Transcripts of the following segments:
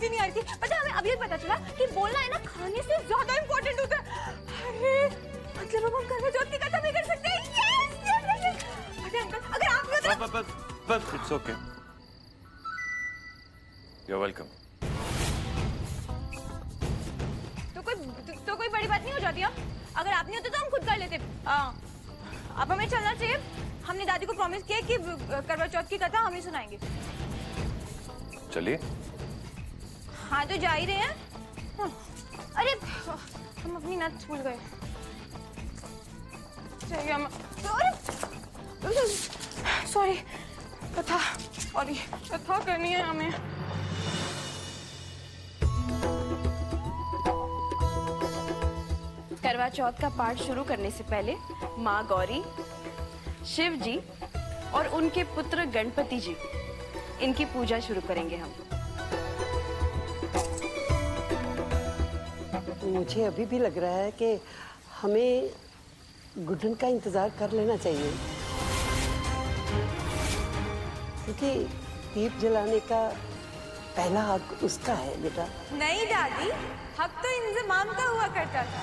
हंसी नहीं आ रही थी। पता हमें अभी पता चला कि बोलना है ना खाने से ज्यादा इम्पोर्टेंट होता है। अरे मतलब अब हम करवा चौथ की कथा भी कर सकते हैं। यस अरे अंकल अगर आप नहीं होते बस it's okay, you are welcome. तो कोई बड़ी बात नहीं हो जाती। अगर आप नहीं होते तो हम खुद कर लेते। अब हमें चलना चाहिए। हमने दादी को प्रॉमिस किया कि करवा चौथ की कथा हम ही सुनाएंगे। चलिए। हाँ तो जा ही रहे हैं। अरे हम अपनी नथ भूल गए। चलिए हम सॉरी कथा करनी है हमें। करवा चौथ का पाठ शुरू करने से पहले माँ गौरी, शिव जी और उनके पुत्र गणपति जी, इनकी पूजा शुरू करेंगे हम। मुझे अभी भी लग रहा है कि हमें गुड्डन का इंतजार कर लेना चाहिए, क्योंकि दीप जलाने का पहला हक उसका है बेटा। नहीं दादी, हक तो इंतजाम का हुआ करता था।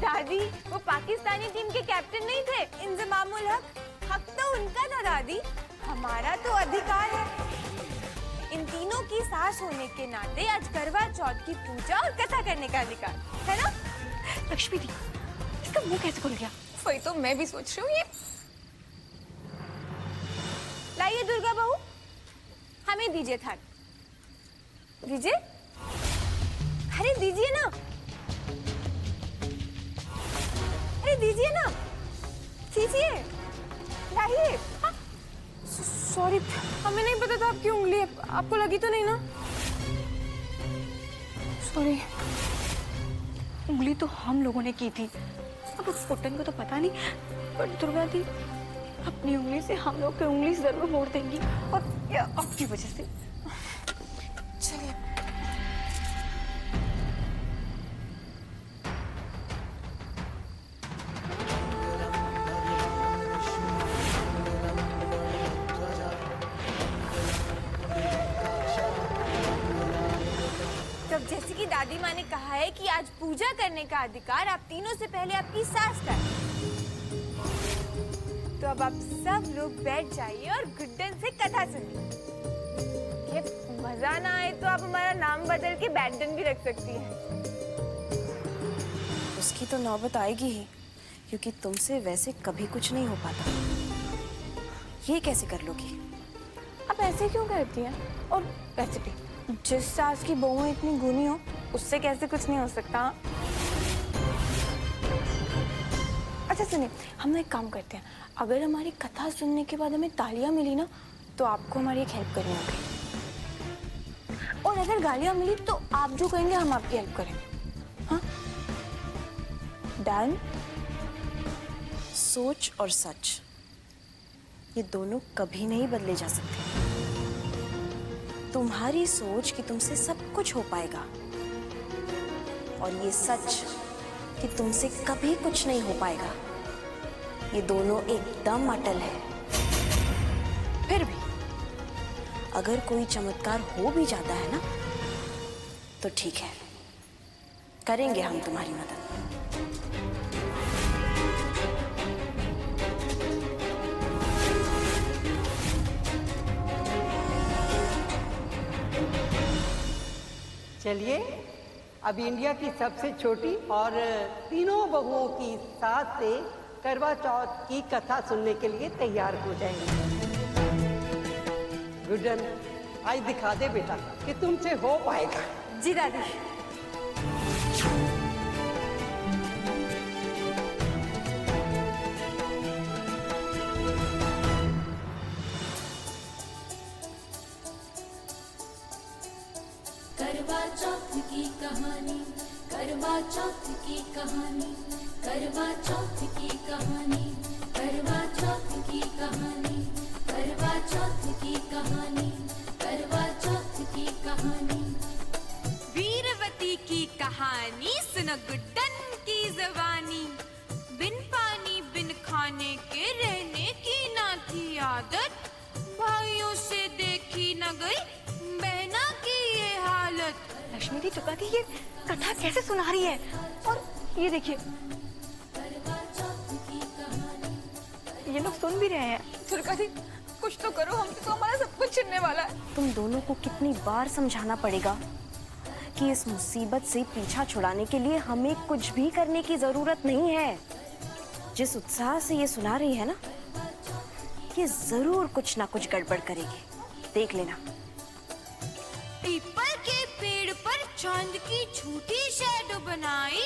दादी वो पाकिस्तानी टीम के कैप्टन नहीं थे इंजमामुल हक तो उनका था दादी, हमारा तो अधिकार है। इन तीनों की सास होने के नाते आज करवा चौथ की पूजा और कथा करने का अधिकार है ना। लक्ष्मी दी, इसका मुंह कैसे खुल गया? वही तो मैं भी सोच रही हूँ। ये लाइए दुर्गा बहू, हमें दीजिए थाल। दीजिए, अरे दीजिए ना, दीजिए ना, दीजिए, लाइए। सॉरी हमें नहीं पता था आपकी उंगली है, आपको लगी तो नहीं ना? सॉरी। उंगली तो हम लोगों ने की थी, अब उस फुटन को तो पता नहीं, पर दुर्गा दी अपनी उंगली से हम लोग की उंगली जरूर मोड़ देंगी, और ये आपकी वजह से। चलिए जैसे कि दादी माँ ने कहा है कि आज पूजा करने का अधिकार आप तीनों से पहले आपकी सास का है, तो अब आप सब लोग बैठ जाइए और गुड्डन से कथा सुनिए। मजा ना आए तो आप हमारा नाम बदल के बैडन भी रख सकती हैं। उसकी तो नौबत आएगी ही, क्योंकि तुमसे वैसे कभी कुछ नहीं हो पाता। ये कैसे कर लोगी? आप ऐसे क्यों करती हैं? और वैसे भी जिस सास की बहू इतनी गुनी हो, उससे कैसे कुछ नहीं हो सकता। अच्छा सुनिए, हम एक काम करते हैं, अगर हमारी कथा सुनने के बाद हमें तालियां मिली ना, तो आपको हमारी एक हेल्प करनी होगी, और अगर गालियां मिली तो आप जो कहेंगे हम आपकी हेल्प करेंगे। हाँ डन? सोच और सच, ये दोनों कभी नहीं बदले जा सकते। तुम्हारी सोच कि तुमसे सब कुछ हो पाएगा, और ये सच कि तुमसे कभी कुछ नहीं हो पाएगा, ये दोनों एकदम अटल है। फिर भी अगर कोई चमत्कार हो भी जाता है ना, तो ठीक है, करेंगे हम तुम्हारी मदद। चलिए, अब इंडिया की सबसे छोटी और तीनों बहुओं की सास से करवा चौथ की कथा सुनने के लिए तैयार हो जाएंगे। गुड्डन, आज दिखा दे बेटा कि तुमसे हो पाएगा। जी दादी। करवा चौथ की कहानी, करवा चौथ की कहानी, करवा चौथ की कहानी, करवा चौथ की कहानी, करवा चौथ की कहानी, करवा चौथ की कहानी। वीरवती की कहानी गुड्डन की जवानी, बिन पानी बिन खाने के रहने की ना थी आदत, भाइयों से देखी न गई बहना की ये हालत। लक्ष्मी दी चुका दी ये कथा कैसे सुना रही है, और ये देखिए ये लोग सुन भी रहे हैं। दुर्गा दी कुछ तो करो, हम तो हमारा सब कुछ छिनने वाला है। तुम दोनों को कितनी बार समझाना पड़ेगा कि इस मुसीबत से पीछा छुड़ाने के लिए हमें कुछ भी करने की जरूरत नहीं है। जिस उत्साह से ये सुना रही है ना, ये जरूर कुछ ना कुछ गड़बड़ करेगी, देख लेना। पीपल के पेड़ पर चांद की छोटी शैडो बनाई,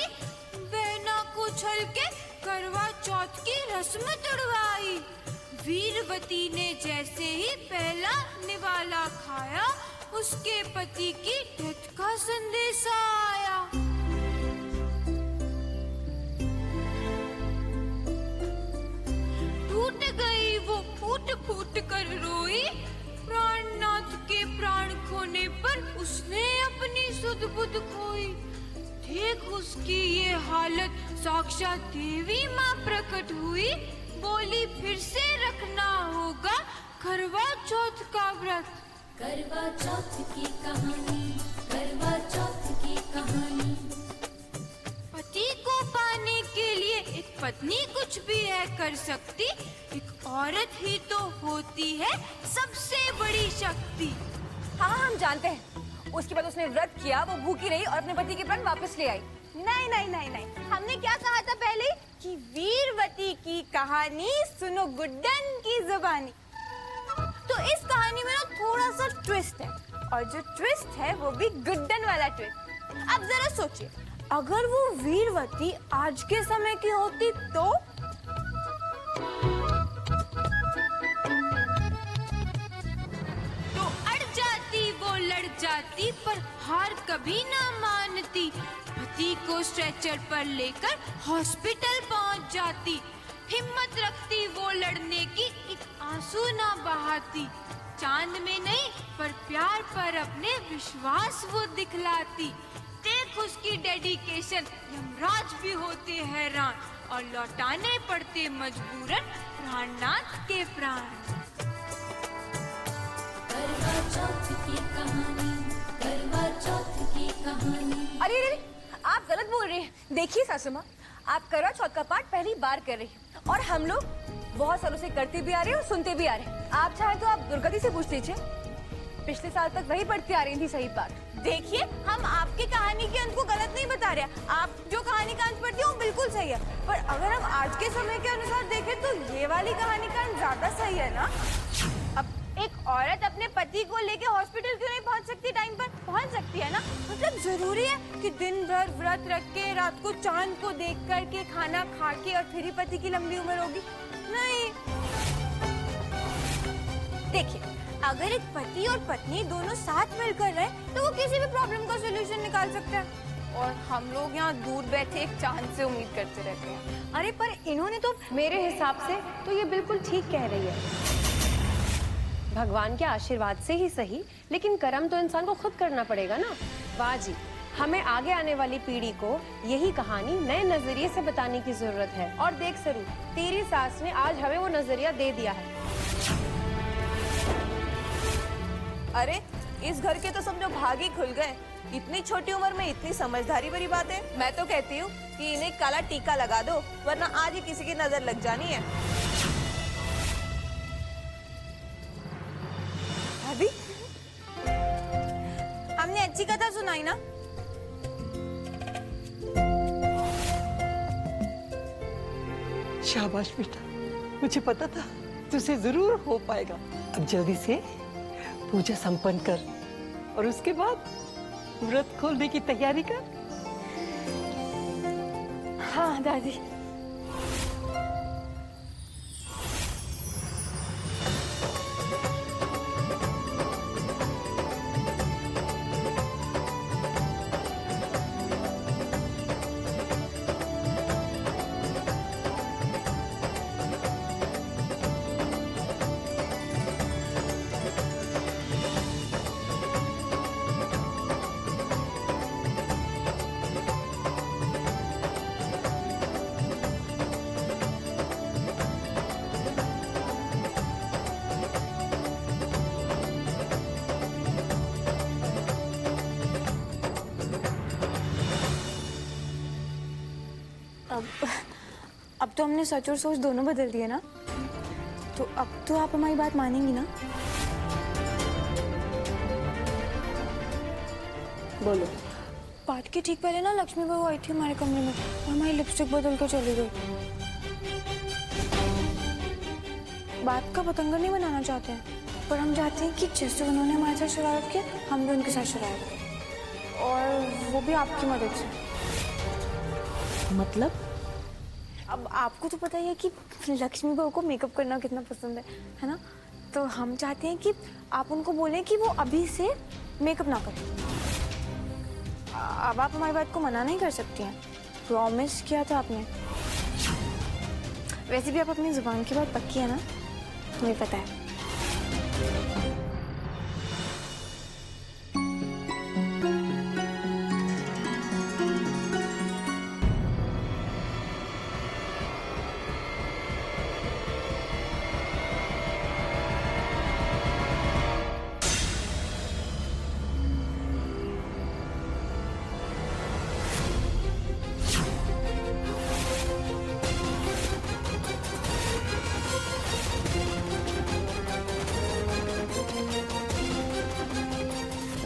बहना को छल के करवा चौथ की रस्म तुड़वाई। वीरवती ने जैसे ही पहला निवाला खाया, उसके पति की डेथ का संदेशा आया। टूट गई वो फूट फूट कर रोई, प्राणनाथ के प्राण खोने पर उसने अपनी सुध बुध खोई। देख उसकी ये हालत, साक्षात देवी माँ प्रकट हुई, बोली फिर से रखना होगा करवा चौथ का व्रत। करवा चौथ की कहानी, करवा चौथ की कहानी। पति को पाने के लिए एक पत्नी कुछ भी है कर सकती, एक औरत ही तो होती है सबसे बड़ी शक्ति। हाँ हम जानते हैं, उसके बाद उसने व्रत किया, वो भूखी रही और अपने पति के प्राण वापस ले आई। नहीं नहीं नहीं नहीं, हमने क्या कहा था पहले कि वीरवती की कहानी सुनो गुड्डन की जुबानी। तो इस कहानी में ना थोड़ा सा ट्विस्ट है, और जो ट्विस्ट है वो भी गुड्डन वाला ट्विस्ट। अब जरा सोचिए, अगर वो वीरवती आज के समय की होती तो अड़ जाती वो, लड़ जाती, पर हार कभी ना मानती। पति को स्ट्रेचर पर लेकर हॉस्पिटल पहुंच जाती, हिम्मत रखती वो लड़ने की, एक आंसू ना बहाती। चांद में नहीं पर प्यार पर अपने विश्वास वो दिखलाती। देख उसकी डेडिकेशन, यमराज भी होते हैरान, और लौटाने पड़ते मजबूरन प्राणनाथ के प्राण। करवा चौथ की कहानी, करवा चौथ की कहानी। अरे अरे आप गलत बोल रही हैं। देखिए सासू माँ, आप करवा चौथ का पाठ पहली बार कर रही हैं, और हम लोग बहुत सालों से करते भी आ रहे हैं और सुनते भी आ रहे हैं। आप चाहे तो आप दुर्गा दी से पूछ लीजिए, पिछले साल तक वही पढ़ती आ रही थी सही पाठ। देखिए, हम आपकी कहानी के अंत को गलत नहीं बता रहे हैं। आप जो कहानी का अंत पढ़ती है वो बिल्कुल सही है, पर अगर हम आज के समय के अनुसार देखें तो ये वाली कहानी का अंत ज्यादा सही है ना। अब एक औरत अपने पति को लेके हॉस्पिटल क्यों नहीं पहुंच सकती? टाइम पर पहुंच सकती है ना। मतलब जरूरी है कि दिन भर व्रत रख के रात को चांद को देख कर के खाना खा के और फिर ही पति की लंबी उम्र होगी? नहीं। देखिए, अगर एक पति और पत्नी दोनों साथ मिलकर रहे तो वो किसी भी प्रॉब्लम का सलूशन निकाल सकते हैं, और हम लोग यहाँ दूर बैठे एक चांद से उम्मीद करते रहते हैं। अरे पर इन्होंने तो मेरे हिसाब से तो ये बिल्कुल ठीक कह रही है। भगवान के आशीर्वाद से ही सही, लेकिन कर्म तो इंसान को खुद करना पड़ेगा ना। वाह जी, हमें आगे आने वाली पीढ़ी को यही कहानी नए नजरिए से बताने की जरूरत है। और देख सरू, तेरी सास ने आज हमें वो नजरिया दे दिया है। अरे इस घर के तो समझो भाग ही खुल गए। इतनी छोटी उम्र में इतनी समझदारी भरी बात है। मैं तो कहती हूँ कि इन्हें काला टीका लगा दो, वरना आज ही किसी की नजर लग जानी है। भाभी, हमने अच्छी कथा सुनाई ना? शाबाश बेटा, मुझे पता था तुझसे जरूर हो पाएगा। अब जल्दी से पूजा संपन्न कर और उसके बाद व्रत खोलने की तैयारी कर। हाँ दादी। तो हमने सच और सोच दोनों बदल दिए ना, तो अब तो आप हमारी बात मानेंगी ना? बोलो। बात के ठीक पहले ना लक्ष्मी बहू आई थी हमारे कमरे में और हमारी लिपस्टिक बदल के चली गई। बात का पतंगा नहीं बनाना चाहते हैं, पर हम चाहते हैं कि जैसे उन्होंने हमारे साथ शरारत किया हम भी उनके साथ शरारत करें, और वो भी आपकी मदद से। मतलब? अब आपको तो पता ही है कि लक्ष्मी बहू को मेकअप करना कितना पसंद है ना? तो हम चाहते हैं कि आप उनको बोलें कि वो अभी से मेकअप ना करें। अब आप हमारी बात को मना नहीं कर सकती हैं, प्रॉमिस किया था आपने। वैसे भी आप अपनी जुबान की बात पक्की है ना, तुम्हें पता है।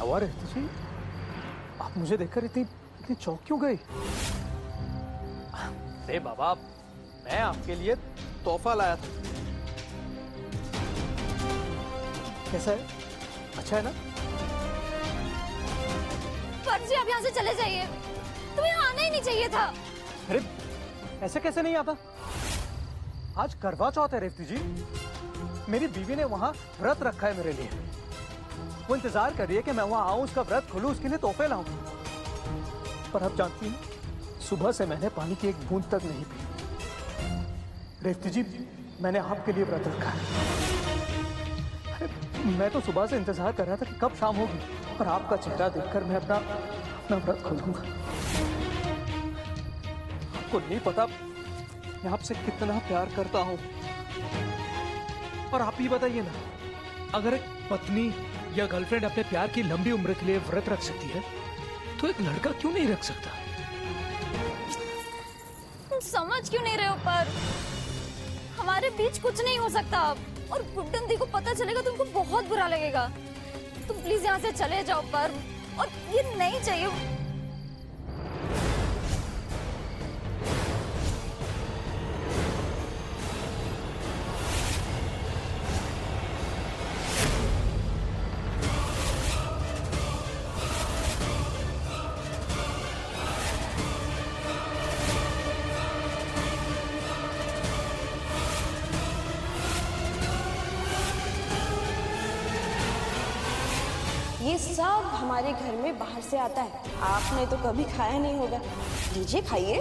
और जी, आप मुझे देखकर इतनी चौंक क्यों गई? अरे बाबा, मैं आपके लिए तोहफा लाया था। कैसा है? अच्छा है ना? पर्ची, आप यहाँ से चले जाइए, तुम्हें आना ही नहीं चाहिए था। अरे ऐसे कैसे नहीं आता? आज करवा चौथ है रेवती जी, मेरी बीवी ने वहां व्रत रखा है मेरे लिए। वो इंतजार कर रही है कि मैं वहां आऊं, उसका व्रत खोलूं, उसके लिए तोहफे लाऊं। पर आप जानती हैं, सुबह से मैंने पानी की एक बूंद तक नहीं पी। रेवती जी, मैंने आपके लिए व्रत रखा है। अरे मैं तो सुबह से इंतजार कर रहा था कि कब शाम होगी और आपका चेहरा देखकर मैं अपना व्रत खोलूंगा। आपको नहीं पता मैं आपसे कितना प्यार करता हूं। और आप ही बताइए ना, अगर एक पत्नी या गर्लफ्रेंड अपने प्यार की लंबी उम्र के लिए व्रत रख सकती है, तो एक लड़का क्यों नहीं रख सकता? तुम समझ क्यों नहीं रहे हो? पर हमारे बीच कुछ नहीं हो सकता अब, और गुड्डन दी को पता चलेगा तो उनको बहुत बुरा लगेगा। तुम प्लीज यहाँ से चले जाओ पर, और ये नहीं चाहिए। ये सब हमारे घर में बाहर से आता है, आपने तो कभी खाया नहीं होगा। लीजिए खाइए।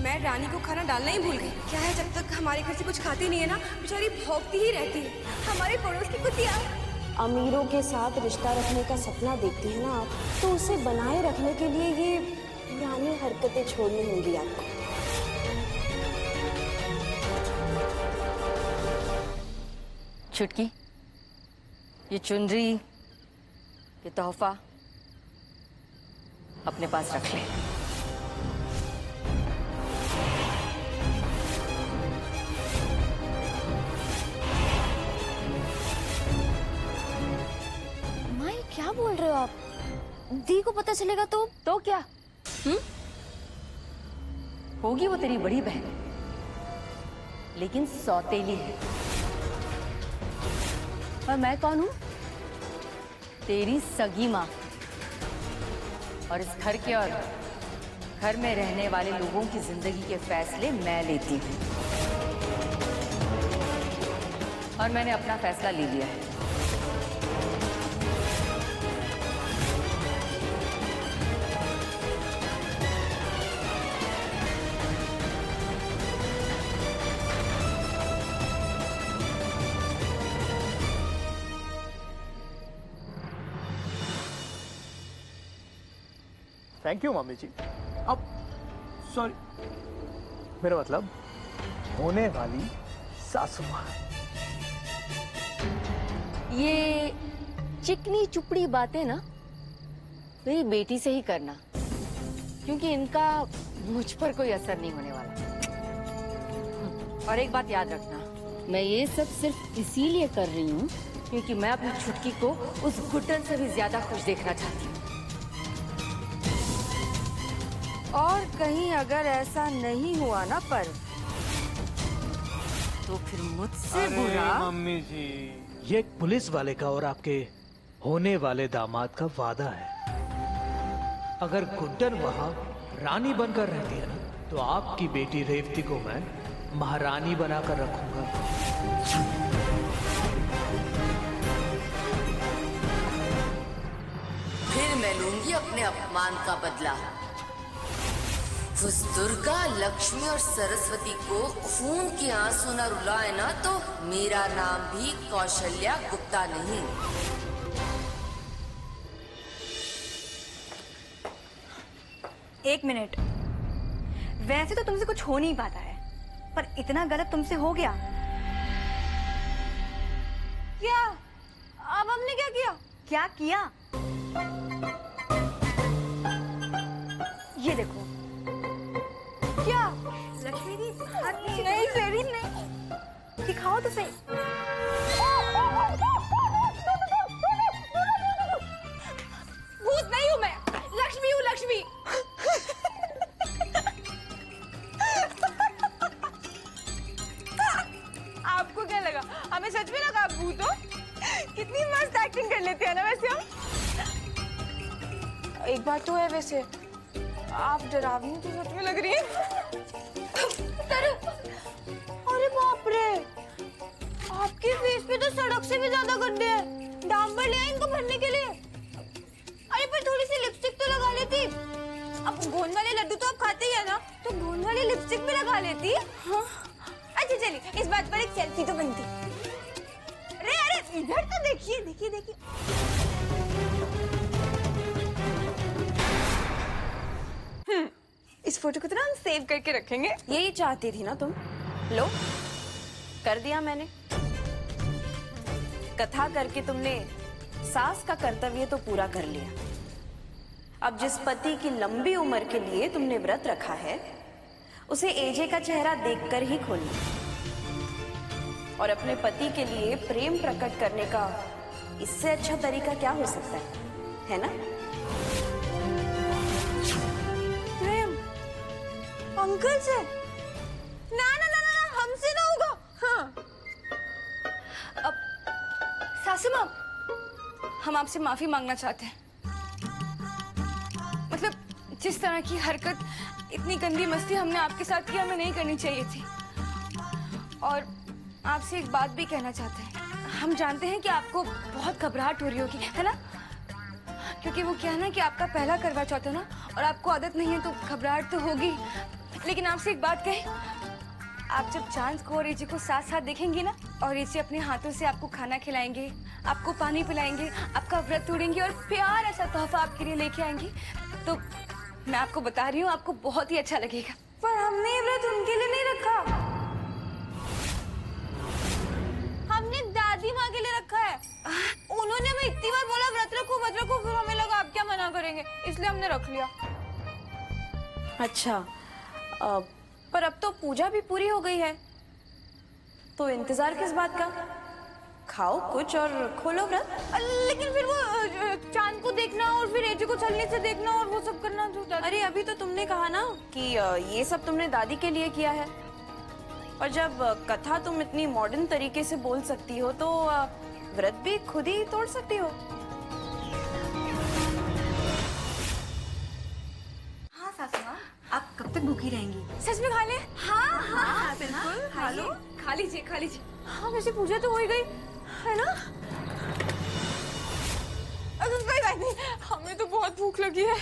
मैं रानी को खाना डालना ही भूल गई। क्या है, जब तक हमारे घर से कुछ खाती नहीं है ना, बेचारी भौंकती ही रहती है। हमारे पड़ोस की कुतिया अमीरों के साथ रिश्ता रखने का सपना देखती है ना आप, तो उसे बनाए रखने के लिए ये पुरानी हरकतें छोड़नी होंगी आपको। छुटकी, ये चुनरी, ये तोहफा अपने पास रख ले। माई, क्या बोल रहे हो आप? दी को पता चलेगा तो क्या? होगी वो तेरी बड़ी बहन, लेकिन सौतेली है। और मैं कौन हूं? तेरी सगी माँ। और इस घर के और घर में रहने वाले लोगों की जिंदगी के फैसले मैं लेती हूँ, और मैंने अपना फैसला ले लिया है। थैंक यू मम्मी जी। अब सॉरी, मेरा मतलब होने वाली सासू माँ। ये चिकनी चुपड़ी बातें ना मेरी बेटी से ही करना, क्योंकि इनका मुझ पर कोई असर नहीं होने वाला। और एक बात याद रखना, मैं ये सब सिर्फ इसीलिए कर रही हूँ क्योंकि मैं अपनी छुटकी को उस घुटन से भी ज्यादा खुश देखना चाहती हूँ। और कहीं अगर ऐसा नहीं हुआ ना पर तो फिर मुझसे बुरा। मम्मी जी, ये एक पुलिस वाले का और आपके होने वाले दामाद का वादा है। अगर गुड्डन वहां रानी बनकर रहती है ना, तो आपकी बेटी रेवती को मैं महारानी बनाकर रखूंगा। फिर मैं लूंगी अपने अपमान का बदला। उस दुर्गा, लक्ष्मी और सरस्वती को खून के आंसू न रुलाए ना तो मेरा नाम भी कौशल्या गुप्ता नहीं। एक मिनट, वैसे तो तुमसे कुछ हो नहीं पाता है, पर इतना गलत तुमसे हो गया। क्या? अब हमने क्या किया? क्या किया? ये देखो। क्या? लक्ष्मी दी, हाथ नीचे। नहीं फेरी नहीं। दिखाओ तो सही। भूत नहीं हूँ मैं, लक्ष्मी हूँ, लक्ष्मी। आपको क्या लगा? हमें सच में लगा आप भूत हो? कितनी मस्त एक्टिंग कर लेते हैं ना वैसे हम। एक बात तो है वैसे, आप डरावनी तो सच में लग रही है। अरे बाप रे, आपके फेस पे तो सड़क से भी ज्यादा गड्ढे हैं। डांबर ले आए इनको भरने के लिए। अरे पर थोड़ी सी लिपस्टिक तो लगा लेती। अब गोंद वाले लड्डू तो आप खाते ही है ना, तो गोंद वाली लिपस्टिक भी लगा लेती। हाँ। अच्छा चलिए, इस बात पर एक सेल्फी तो बनती। अरे अरे इधर तो देखिए देखिए देखिए। इस फोटो को तो ना हम सेव करके रखेंगे। यही चाहती थी ना तुम? लो, कर दिया मैंने। कथा करके तुमने सास का कर्तव्य तो पूरा कर लिया। अब जिस पति की लंबी उम्र के लिए तुमने व्रत रखा है, उसे एजे का चेहरा देखकर ही खोलना। और अपने पति के लिए प्रेम प्रकट करने का इससे अच्छा तरीका क्या हो सकता है ना? प्रेम अंकल से? ना ना ना ना, हमसे ना होगा। हाँ। अब सासू माँ, हम आपसे माफी मांगना चाहते हैं। मतलब जिस तरह की हरकत, इतनी गंदी मस्ती हमने आपके साथ की, हमें नहीं करनी चाहिए थी। और आपसे एक बात भी कहना चाहते हैं। हम जानते हैं कि आपको बहुत घबराहट हो रही होगी, है ना? क्योंकि वो क्या है ना कि आपका पहला करवा चौथ है ना, और आपको आदत नहीं है तो घबराहट तो होगी। लेकिन आपसे एक बात कहें, आप जब चांद को और एजी को साथ साथ देखेंगे ना, और एजी अपने हाथों से आपको खाना खिलाएंगे, आपको पानी पिलाएंगे, आपका व्रत तोड़ेंगे और प्यार ऐसा तोहफा आपके लिए लेके आएंगे, तो मैं आपको बता रही हूँ, आपको बहुत ही अच्छा लगेगा। पर हमने ये व्रत उनके लिए नहीं रखा, हमने दादी माँ के लिए रखा है। उन्होंने हमें इतनी बार बोला व्रत रखो, फिर हमें लगा आप क्या मना करेंगे, इसलिए हमने रख लिया। अच्छा, पर अब तो पूजा भी पूरी हो गई है, तो इंतजार किस बात का? खाओ कुछ और खोलो व्रत। लेकिन फिर वो चांद को देखना और फिर एजी को चलने से देखना और वो सब करना जो। अरे अभी तो तुमने कहा ना कि ये सब तुमने दादी के लिए किया है, और जब कथा तुम इतनी मॉडर्न तरीके से बोल सकती हो, तो व्रत भी खुद ही तोड़ सकती हो। हाँ सासू माँ, आप कब तक भूखी रहेंगी? सच में खा ले? हाँ हाँ हाँ बिल्कुल, खा लो, खा लीजिए खा लीजिए। हाँ वैसे पूजा तो हो ही गई है ना? कोई बात नहीं, हमें तो बहुत भूख लगी है।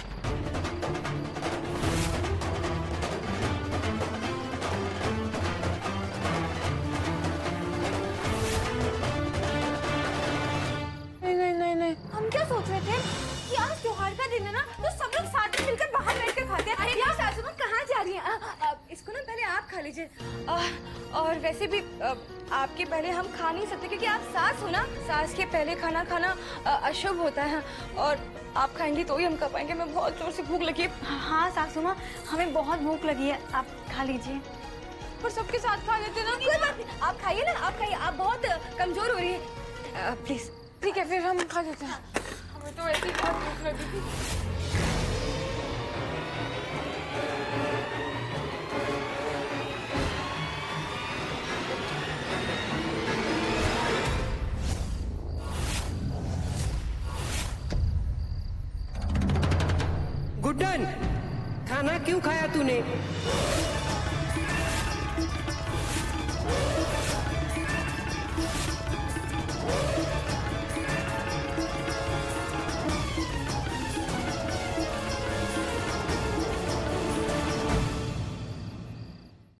नहीं, हम क्या सोच रहे थे कि आज त्योहार का दिन है ना, तो सब लोग साथ में मिलकर बाहर बैठकर खाते हैं। अरे यार सासू माँ कहाँ जा रही हैं? इसको ना पहले आप खा लीजिए। और वैसे भी आपके पहले हम खा नहीं सकते, क्योंकि आप सास हो ना, सास के पहले खाना खाना अशुभ होता है, और आप खाएंगी तो ही हम खा पाएंगे। मैं बहुत जोर से भूख लगी है। हाँ सासू माँ, हमें बहुत भूख लगी है, आप खा लीजिए। और सबके साथ खा लेते ना। कोई बात नहीं, आप खाइए ना, आप खाइए, आप बहुत कमजोर हो रही है। प्लीज। ठीक है, फिर हम खा लेते हैं। हमें तो ऐसी बहुत भूख लगी थी। गुड्डन, खाना क्यों खाया तूने?